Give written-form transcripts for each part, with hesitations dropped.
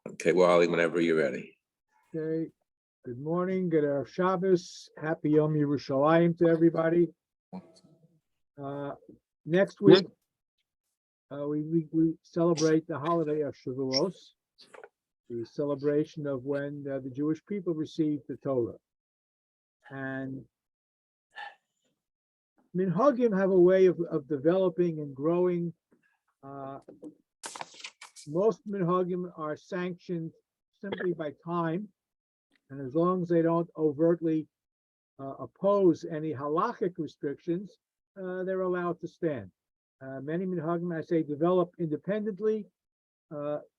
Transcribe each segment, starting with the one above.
Okay, Wally, whenever you're ready. Okay, good morning, good Erev Shabbos, happy Yom Yerushalayim to everybody. Next week, we celebrate the holiday of Shavuos, the celebration of when the Jewish people received the Torah. And Minhagim have a way of developing and growing. Most Minhagim are sanctioned simply by time, and as long as they don't overtly oppose any halachic restrictions, they're allowed to stand. Many minhagim, I say, develop independently.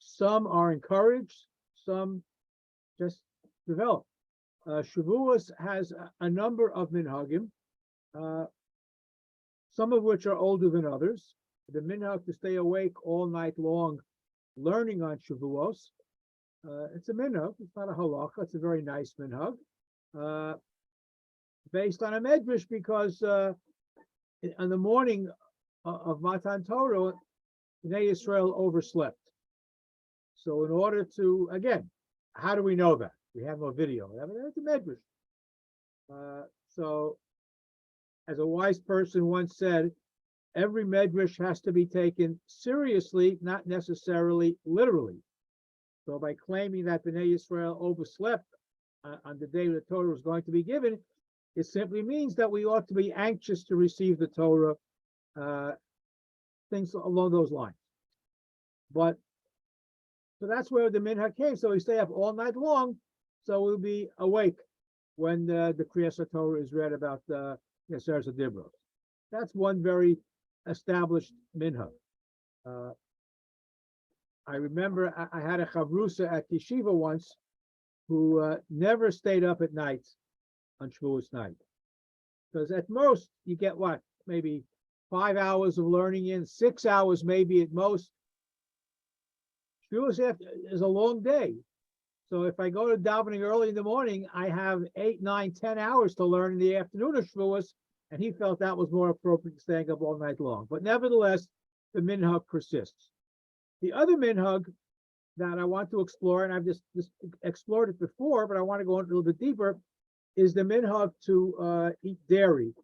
Some are encouraged, some just develop. Shavuos has a number of minhagim, some of which are older than others. The minhag to stay awake all night long learning on Shavuos, it's a minhag, it's not a halacha, it's a very nice minhag, based on a medrash, because in the morning of Matan Torah, Bnei Yisrael overslept. So in order to, again, how do we know that? We have no video. It's a medrash. So as a wise person once said, every medrash has to be taken seriously, not necessarily literally. So by claiming that Bnei Yisrael overslept on the day the Torah was going to be given, it simply means that we ought to be anxious to receive the Torah, things along those lines. But so that's where the minhag came. So we stay up all night long, so we'll be awake when the Kriyas Torah is read about the Yasser Dibros. That's one very established minhag. I remember I had a chavrusa at yeshiva once who never stayed up at night on Shavuos night, because at most you get what, maybe 5 hours of learning in, 6 hours maybe at most. Shavuos is a long day, so if I go to davening early in the morning, I have 8, 9, 10 hours to learn in the afternoon of Shavuos, and he felt that was more appropriate than staying up all night long. But nevertheless, the minhag persists. The other minhag that I want to explore, and I've just explored it before, but I want to go a little bit deeper, is the minhag to eat dairy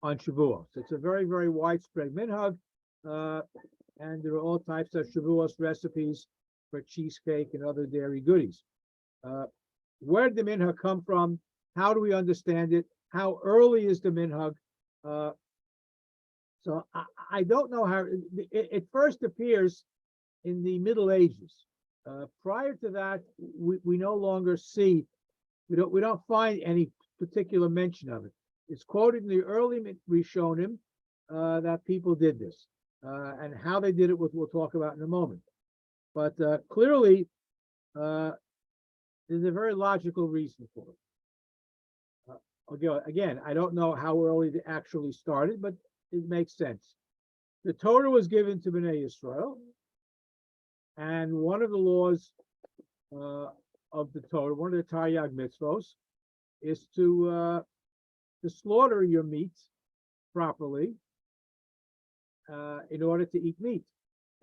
on Shavuos. It's a very, very widespread minhag, and there are all types of Shavuos recipes for cheesecake and other dairy goodies. Where did the minhag come from? How do we understand it? How early is the minhag? So I don't know how it first appears in the Middle Ages. Prior to that, we no longer see, we don't find any particular mention of it. It's quoted in the early Rishonim that people did this, and how they did it, we'll talk about in a moment. But clearly, there's a very logical reason for it. Again, I don't know how early they actually started, but it makes sense. The Torah was given to Bnei Yisrael, and one of the laws of the Torah, one of the Taryag mitzvos, is to slaughter your meat properly in order to eat meat.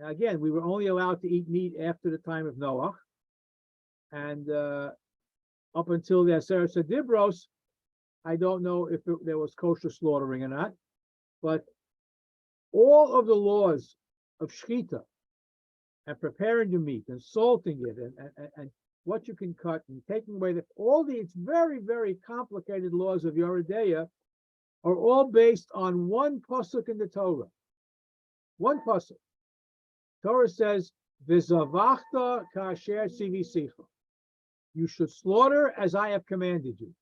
Now, again, we were only allowed to eat meat after the time of Noah, and up until the Aseret Dibros, I don't know if there was kosher slaughtering or not, but all of the laws of shechita and preparing the meat and salting it and what you can cut and taking away all these very, very complicated laws of Yoredeya are all based on one pasuk in the Torah. One pasuk. Torah says, "V'zavachta kasher tzivisicha." You should slaughter as I have commanded you.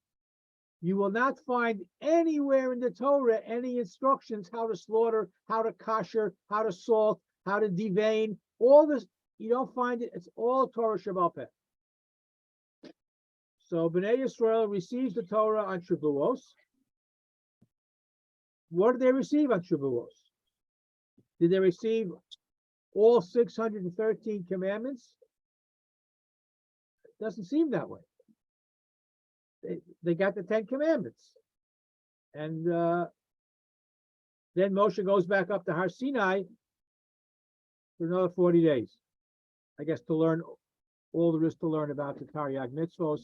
You will not find anywhere in the Torah any instructions how to slaughter, how to kosher, how to salt, how to devein. All this, you don't find it. It's all Torah Shabbat Peh. So Bnei Yisrael receives the Torah on Shavuos. What did they receive on Shavuos? Did they receive all 613 commandments? It doesn't seem that way. They got the 10 commandments. And then Moshe goes back up to Har Sinai for another 40 days, I guess, to learn all there is to learn about the Taryag mitzvos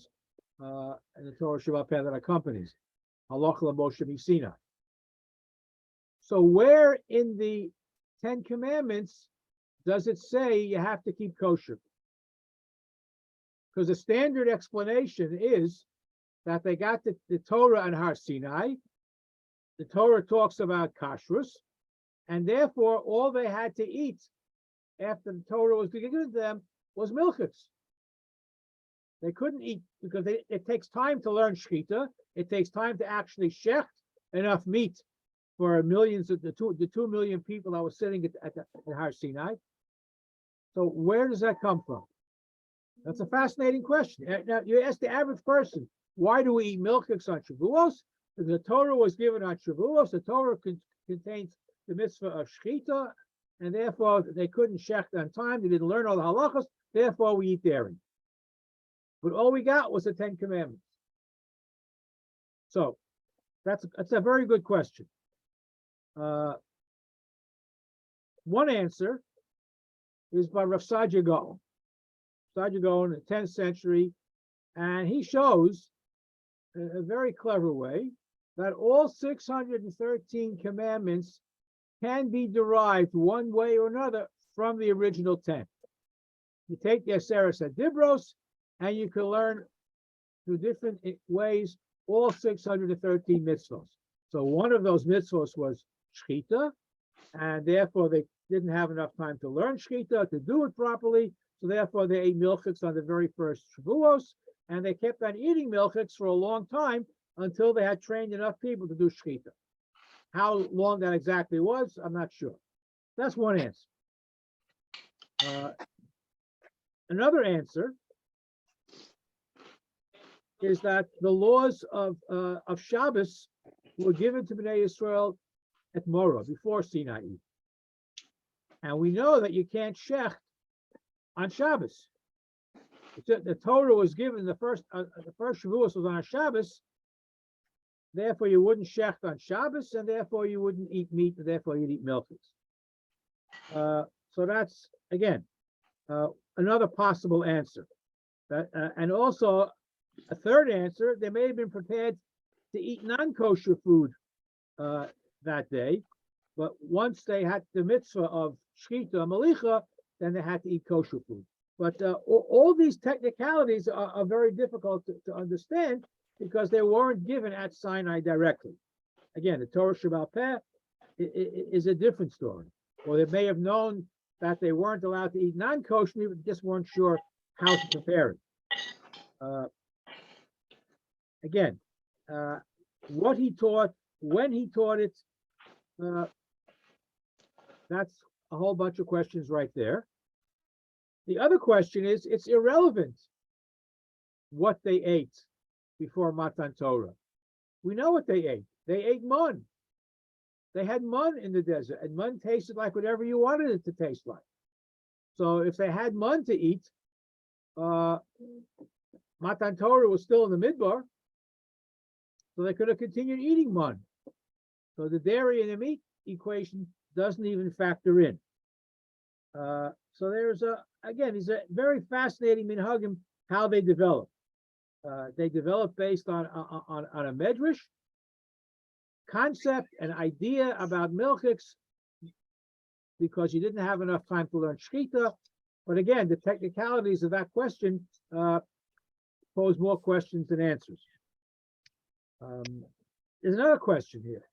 and the Torah Shabbat Peh that accompanies. Halacha Moshe Sinai. So where in the 10 Commandments does it say you have to keep kosher? Because the standard explanation is that they got the Torah on Har Sinai. The Torah talks about kashrus, and therefore all they had to eat after the Torah was given to them was milchus. They couldn't eat because it takes time to learn shechita. It takes time to actually shecht enough meat for millions of the 2 million people that were sitting at Har Sinai. So where does that come from? That's a fascinating question. Now you ask the average person, why do we eat milchus on Shavuos? Because the Torah was given on Shavuos. The Torah contains the mitzvah of shechita, and therefore they couldn't shecht on time. They didn't learn all the halachas. Therefore, we eat dairy. But all we got was the 10 Commandments. So that's a very good question. One answer is by Rav Saadia Gaon. Saadia Gaon in the 10th century, and he shows in a very clever way that all 613 commandments can be derived one way or another from the original 10. You take the Aseres HaDibros, and you can learn through different ways all 613 mitzvos. So one of those mitzvos was shechita, and therefore they didn't have enough time to learn shechita, to do it properly, so therefore they ate milchus on the very first Shavuos, and they kept on eating milchus for a long time until they had trained enough people to do shechita. How long that exactly was, I'm not sure. That's one answer. Another answer is that the laws of Shabbos were given to Bnei Yisrael at Morah, before Sinai. And we know that you can't shecht on Shabbos. The Torah was given, the first Shavuos was on a Shabbos, therefore you wouldn't shecht on Shabbos, and therefore you wouldn't eat meat, and therefore you'd eat milchus. So that's, again, another possible answer. And also, a third answer, they may have been prepared to eat non-kosher food that day, but once they had the mitzvah of shechita malicha, then they had to eat kosher food. But all these technicalities are very difficult to understand because they weren't given at Sinai directly. Again, the Torah Shabbat Peh is a different story. Or they may have known that they weren't allowed to eat non-kosher, but just weren't sure how to prepare it. Again, what he taught, when he taught it, that's a whole bunch of questions right there. The other question is, it's irrelevant what they ate before Matan Torah. We know what they ate. They ate mun. They had mun in the desert, and mun tasted like whatever you wanted it to taste like. So if they had mun to eat, Matan Torah was still in the Midbar, so they could have continued eating mun. So the dairy and the meat equation doesn't even factor in. So there's again, these are very fascinating minhagim, how they develop. They develop based on a medrash concept, an idea about milchus, because you didn't have enough time to learn shechita. But again, the technicalities of that question pose more questions than answers. There's another question here.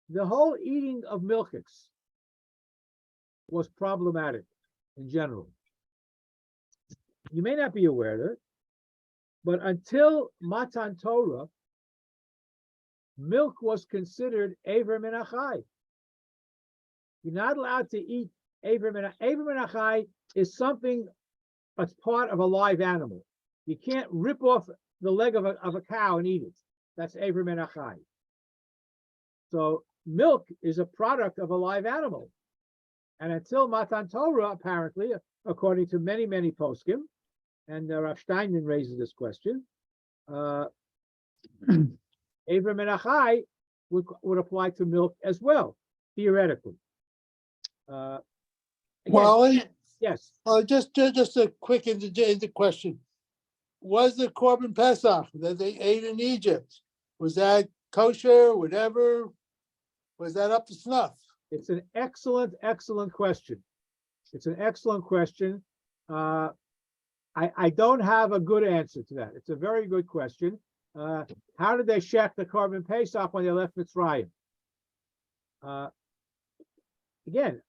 The whole eating of milchus was problematic in general. You may not be aware of it, but until Matan Torah, milk was considered Eiver Min HaChai. You're not allowed to eat Eiver Min HaChai is something that's part of a live animal. You can't rip off the leg of a cow and eat it. That's Eiver Min HaChai. So milk is a product of a live animal. And until Matan Torah, apparently, according to many, many poskim, and Rav Steinman raises this question, Eiver Min HaChai would apply to milk as well, theoretically. Again, Well, Yes, Just a quick into question. Was the Korban Pesach that they ate in Egypt, was that kosher, whatever? Was that up to snuff? it's an excellent question. It's an excellent question. I don't have a good answer to that. It's a very good question. How did they shech the Korban Pesach when they left Mitzrayim? Again,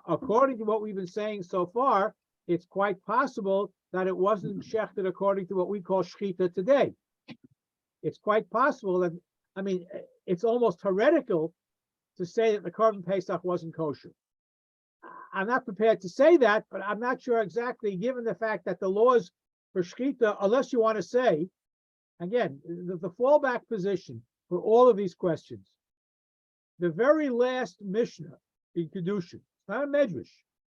according to what we've been saying so far, it's quite possible that it wasn't shechted according to what we call shechita today. It's quite possible that, I mean, it's almost heretical to say that the Korban Pesach wasn't kosher. I'm not prepared to say that, but I'm not sure exactly, given the fact that the laws for shechita, unless you want to say, again, the fallback position for all of these questions, the very last Mishnah in Kedushin, it's not a Medrash,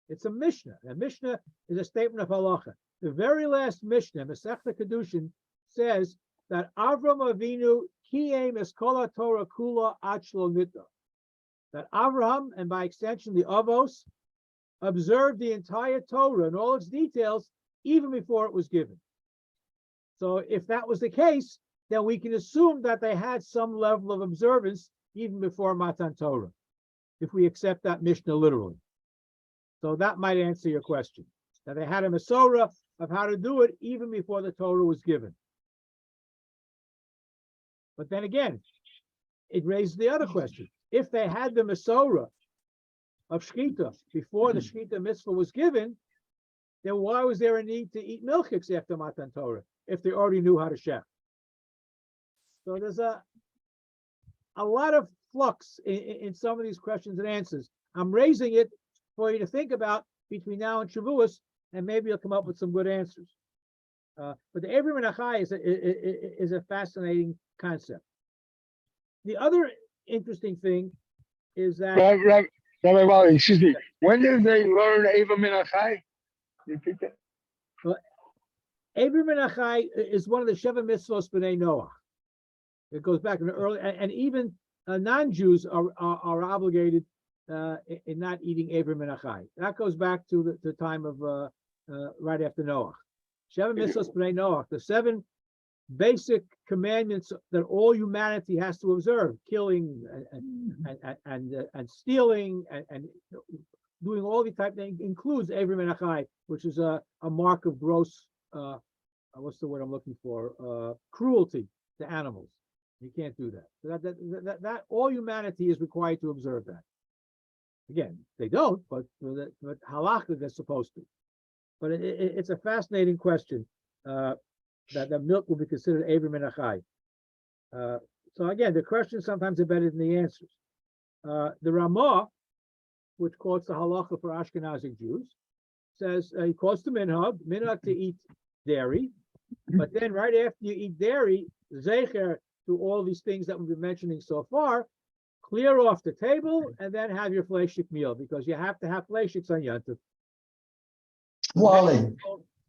it's a Mishnah. A Mishnah is a statement of halacha. The very last Mishnah, Masechta Kedushin, says that Avram Avinu kiyem eskola Torah kula achlo nita. That Avraham, and by extension the Avos, observed the entire Torah and all its details even before it was given. So if that was the case, then we can assume that they had some level of observance even before Matan Torah, if we accept that Mishnah literally. So that might answer your question, that they had a Masorah of how to do it even before the Torah was given. But then again, it raises the other question. If they had the Masorah of Shechita before the Shechita mitzvah was given, then why was there a need to eat milchiks after Matan Torah if they already knew how to shech? So there's a lot of flux in some of these questions and answers. I'm raising it for you to think about between now and Shavuos, and maybe you'll come up with some good answers. But the Eivrim and Achai is a fascinating concept. The other interesting thing is that Rabbi Wally, excuse me. When did they learn Eivrim and Achai? Repeat that. Well, Eivrim and Achai is one of the Sheva Mitzvos B'nai Noach. It goes back in the early, and even non-Jews are obligated in not eating Eivrim and Achai. That goes back to the time of right after Noach. Sheva Mitzvos B'nai Noach, the 7 basic commandments that all humanity has to observe: killing and stealing and doing all these type of things, includes Eivrim and Achai, which is a mark of gross what's the word I'm looking for? Cruelty to animals. You can't do that. So that all humanity is required to observe that. Again, they don't, but halakha they're supposed to. But it's a fascinating question. That milk will be considered Eivrim and Achai. So again, the questions sometimes are better than the answers. The Ramah, which quotes the halacha for Ashkenazic Jews, says he quotes the minhag to eat dairy, but then right after you eat dairy, zecher to all these things that we've been mentioning so far, clear off the table and then have your fleshik meal, because you have to have fleshiks on Yontif. Wally.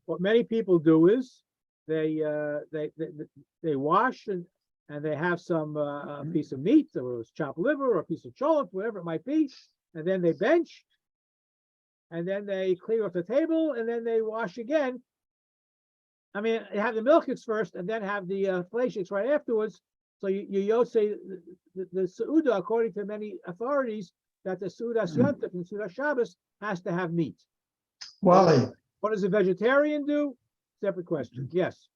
What many people do is they wash and they have some piece of meat, or chopped liver, or a piece of cholent, whatever it might be, and then they bench, and then they clear off the table, and then they wash again. I mean, you have the milchiks first, and then have the fleshiks right afterwards. So you say the Seudah, according to many authorities, that the Seudah Yontif and Seudah Shabbos has to have meat. Wally, What does a vegetarian do? Separate question. Yes.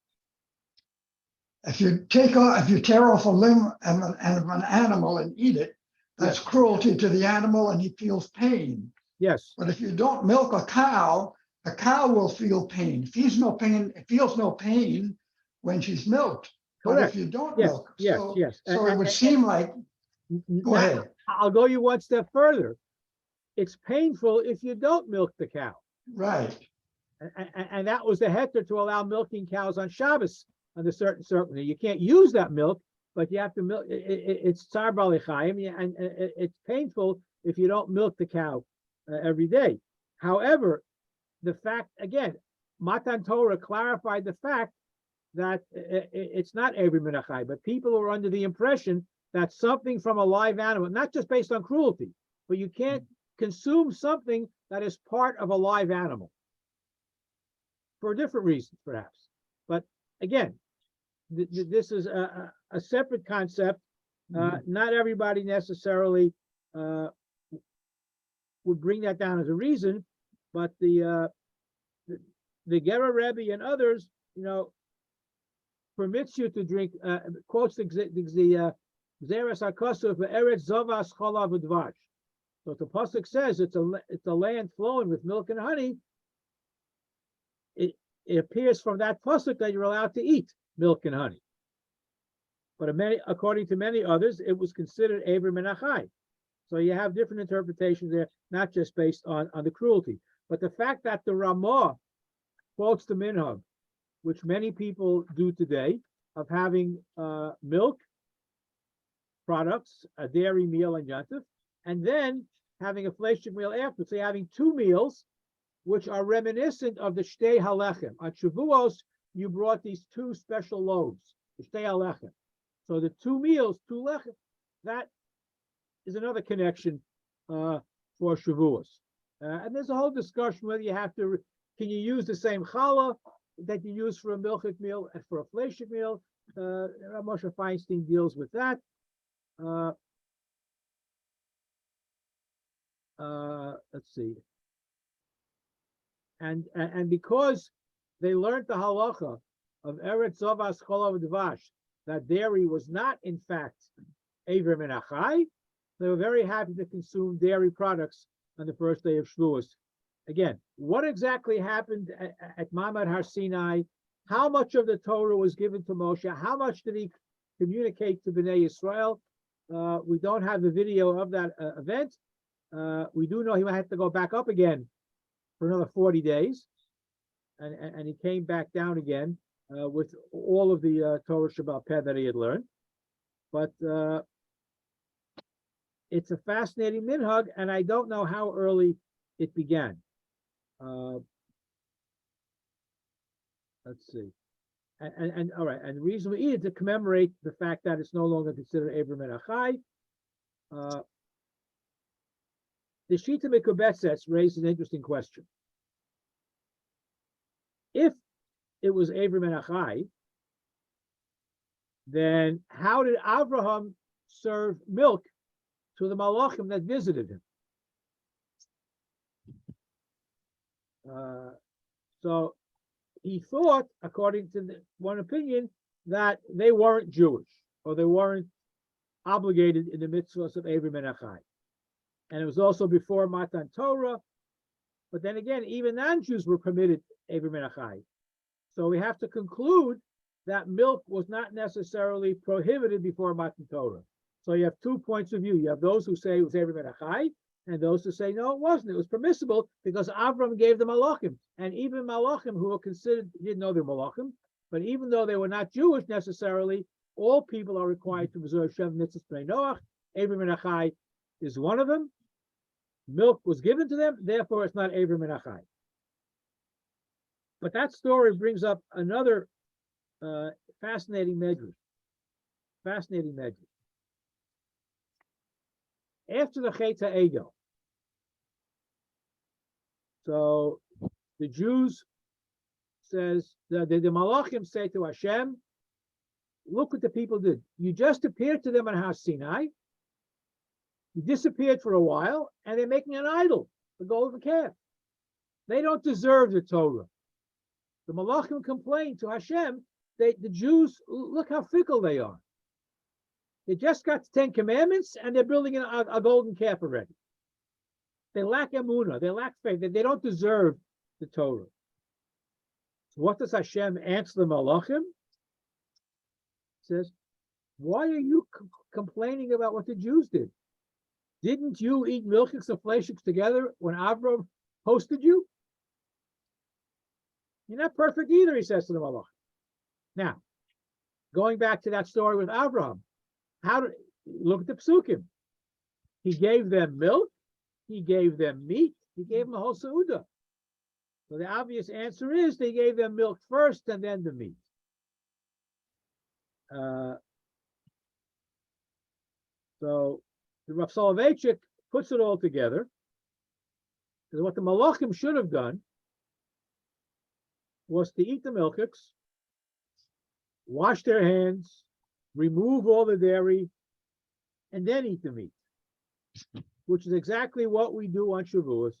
if you tear off a limb of an animal and eat it, that's cruelty to the animal and he feels pain. Yes. But if you don't milk a cow will feel pain. It feels no pain when she's milked. Correct. But if you don't Yes, milk, yes. So it would seem like, go ahead. I'll go you one step further. It's painful if you don't milk the cow. Right. And that was the heter to allow milking cows on Shabbos under certain certainty. You can't use that milk, but you have to milk. It's tsar bali chaim, and it's painful if you don't milk the cow every day. However, the fact, again, Matan Torah clarified the fact that it's not every minachai, but people are under the impression that something from a live animal, not just based on cruelty, but you can't consume something that is part of a live animal. for different reasons, perhaps. But again, this is a separate concept. Not everybody necessarily would bring that down as a reason, but the Gera Rebbe and others, permits you to drink, quotes the Zeres HaKosov for Eretz Zovas Cholav Udvash. So if the pasuk says it's a land flowing with milk and honey, it appears from that pasuk that you're allowed to eat milk and honey. But according to many others, it was considered Eivrim and Achai. So you have different interpretations there, not just based on the cruelty. But the fact that the Ramah quotes the minhag, which many people do today, of having milk products, a dairy meal and yantif, and then having a fleshik meal after. So you're having two meals, which are reminiscent of the Shtei Halechem. On Shavuos, you brought these two special loaves, the Shtei Halechem. So the two meals, two lechem, that is another connection for Shavuos. And there's a whole discussion whether you have to, can you use the same challah that you use for a milchik meal and for a fleshik meal? Moshe Feinstein deals with that. Let's see. And because they learned the halacha of Eretz Zovas Cholav Dvash, that dairy was not in fact Eivrim and Achai, they were very happy to consume dairy products on the first day of Shavuos. Again, what exactly happened at Mamad Har Sinai? How much of the Torah was given to Moshe? How much did he communicate to Bnei Yisrael? We don't have the video of that event. We do know he might have to go back up again for another 40 days. And he came back down again with all of the Torah Shabbat Peh that he had learned. But it's a fascinating minhag, and I don't know how early it began. Let's see. And all right, and the reason we eat it to commemorate the fact that it's no longer considered Eivrim and Achai. The Shita Mekubetzes raised an interesting question. If it was Eivrim and Achai, then how did Abraham serve milk to the Malachim that visited him? So he thought, according to one opinion, that they weren't Jewish, or they weren't obligated in the mitzvahs of Eivrim and Achai. And it was also before Matan Torah. But then again, even non-Jews were permitted Eivrim and Achai. So we have to conclude that milk was not necessarily prohibited before Matan Torah. So you have 2 points of view. You have those who say it was Eivrim and Achai, and those who say, no, it wasn't. It was permissible because Avram gave them malachim. And even malachim who were considered, didn't know they're malachim, but even though they were not Jewish necessarily, all people are required to observe Shem Mitzvahs Bnei Noach. Eivrim and Achai is one of them. Milk was given to them, therefore it's not Eivrim and Achai. But that story brings up another fascinating medrash. Fascinating medrash. After the Chet HaEgel, so the Jews says, the Malachim say to Hashem, look what the people did. You just appeared to them on Har Sinai, you disappeared for a while, and they're making an idol, the golden calf. They don't deserve the Torah. The Malachim complain to Hashem, the Jews, look how fickle they are. They just got the 10 Commandments, and they're building a golden calf already. They lack emunah, they lack faith, they don't deserve the Torah. So what does Hashem answer the Malachim? He says, why are you complaining about what the Jews did? Didn't you eat milchiks and fleshiks together when Avram hosted you? You're not perfect either, he says to the Malachim. Now, going back to that story with Abraham, look at the psukim. He gave them milk, he gave them meat, he gave them a whole seudah. So the obvious answer is they gave them milk first and then the meat. So the Rav Soloveitchik puts it all together. Because what the Malachim should have done was to eat the milchiks, wash their hands, remove all the dairy, and then eat the meat, which is exactly what we do on Shavuos.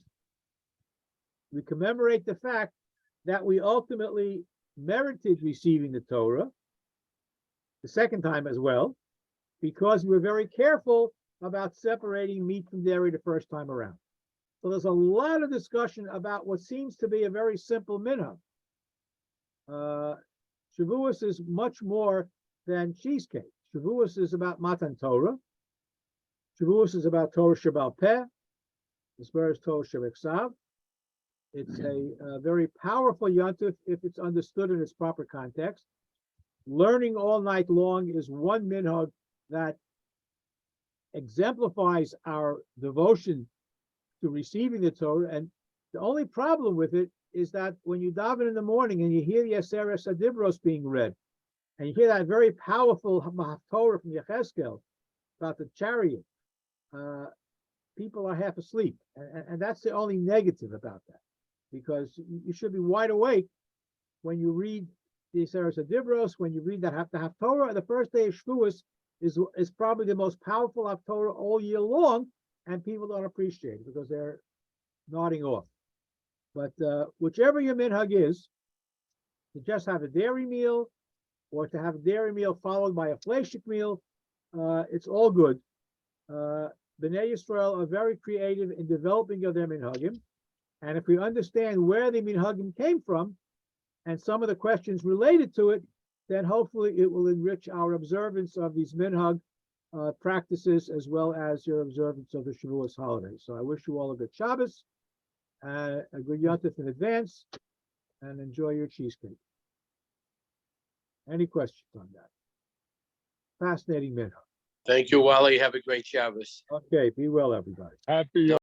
We commemorate the fact that we ultimately merited receiving the Torah the second time as well, because we were very careful about separating meat from dairy the first time around. So there's a lot of discussion about what seems to be a very simple minhag. Shavuos is much more than cheesecake. Shavuos is about Matan Torah. Shavuos is about Torah Shebal Peh, as well as Torah Shebeksav. It's a very powerful yontif if it's understood in its proper context. Learning all night long is one minhag that exemplifies our devotion to receiving the Torah. And the only problem with it is that when you daven in the morning and you hear the Aseret Adibros being read, and you hear that very powerful Torah from Yechezkel about the chariot, people are half asleep. And that's the only negative about that, because you should be wide awake when you read the Aseret Adibros, when you read the Haftorah. The first day of Shavuos is probably the most powerful Haftorah all year long, and people don't appreciate it because they're nodding off. But whichever your minhag is, to just have a dairy meal or to have a dairy meal followed by a fleshik meal, it's all good. Bnei Yisrael are very creative in developing of their minhagim, and if we understand where the minhagim came from and some of the questions related to it, then hopefully it will enrich our observance of these minhag practices as well as your observance of the Shavuos holiday. So I wish you all a good Shabbos, a good Yontif in advance, and enjoy your cheesecake. Any questions on that? Fascinating minhag. Thank you, Wally. Have a great Shabbos. Okay, be well, everybody. Happy